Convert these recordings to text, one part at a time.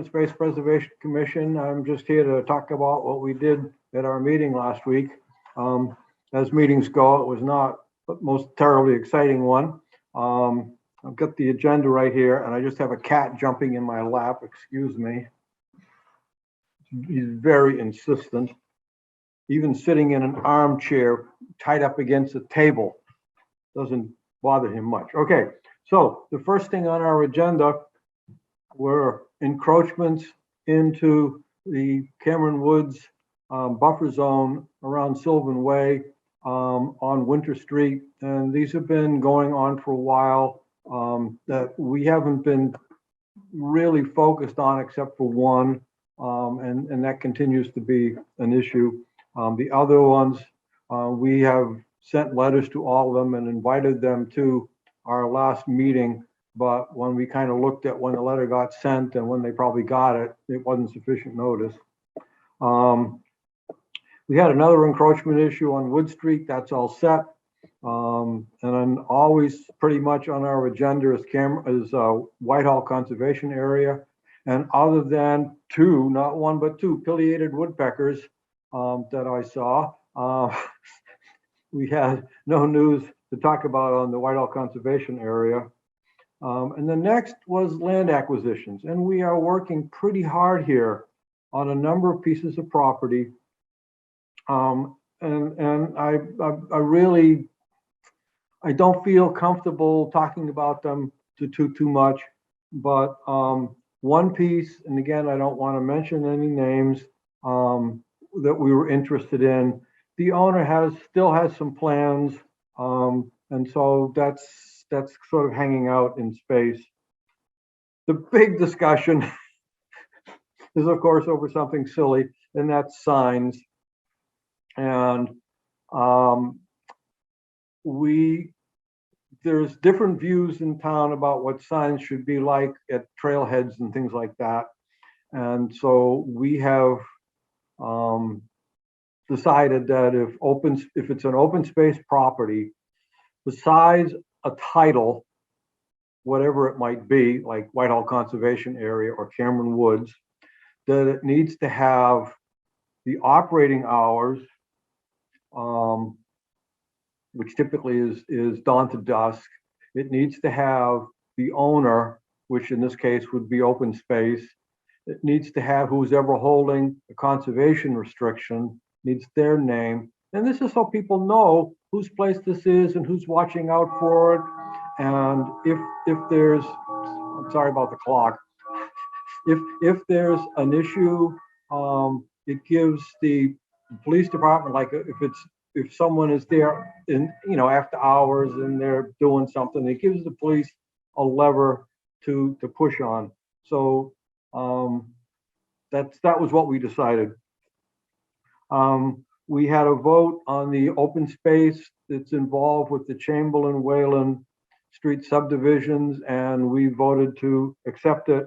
Space Preservation Commission. I'm just here to talk about what we did at our meeting last week. As meetings go, it was not the most terribly exciting one. I've got the agenda right here, and I just have a cat jumping in my lap. Excuse me. He's very insistent. Even sitting in an armchair tied up against a table doesn't bother him much. Okay, so the first thing on our agenda were encroachments into the Cameron Woods buffer zone around Sylvan Way on Winter Street. And these have been going on for a while that we haven't been really focused on except for one. And that continues to be an issue. The other ones, we have sent letters to all of them and invited them to our last meeting. But when we kind of looked at when the letter got sent and when they probably got it, it wasn't sufficient notice. We had another encroachment issue on Wood Street. That's all set. And then always pretty much on our agenda is Whitehall Conservation Area. And other than two, not one, but two pileated woodpeckers that I saw, we had no news to talk about on the Whitehall Conservation Area. And the next was land acquisitions. And we are working pretty hard here on a number of pieces of property. And I really, I don't feel comfortable talking about them too much, but one piece, and again, I don't want to mention any names that we were interested in. The owner still has some plans, and so that's sort of hanging out in space. The big discussion is, of course, over something silly, and that's signs. And there's different views in town about what signs should be like at trailheads and things like that. And so we have decided that if it's an open space property, besides a title, whatever it might be, like Whitehall Conservation Area or Cameron Woods, that it needs to have the operating hours, which typically is dawn to dusk. It needs to have the owner, which in this case would be open space. It needs to have who's ever holding a conservation restriction, needs their name. And this is so people know whose place this is and who's watching out for it. And if there's, I'm sorry about the clock, if there's an issue, it gives the police department, like if someone is there in, after hours and they're doing something, it gives the police a lever to push on. So that was what we decided. We had a vote on the open space that's involved with the Chamberlain Wayland Street subdivisions, and we voted to accept it.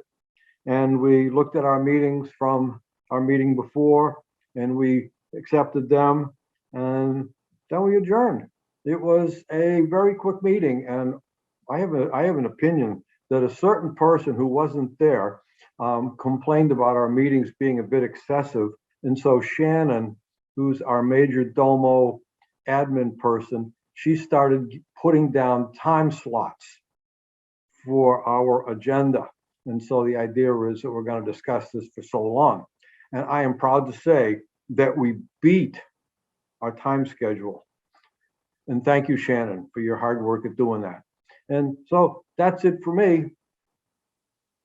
And we looked at our meetings from our meeting before, and we accepted them, and then we adjourned. It was a very quick meeting, and I have an opinion that a certain person who wasn't there complained about our meetings being a bit excessive. And so Shannon, who's our major domo admin person, she started putting down time slots for our agenda. And so the idea is that we're going to discuss this for so long. And I am proud to say that we beat our time schedule. And thank you, Shannon, for your hard work at doing that. And so that's it for me.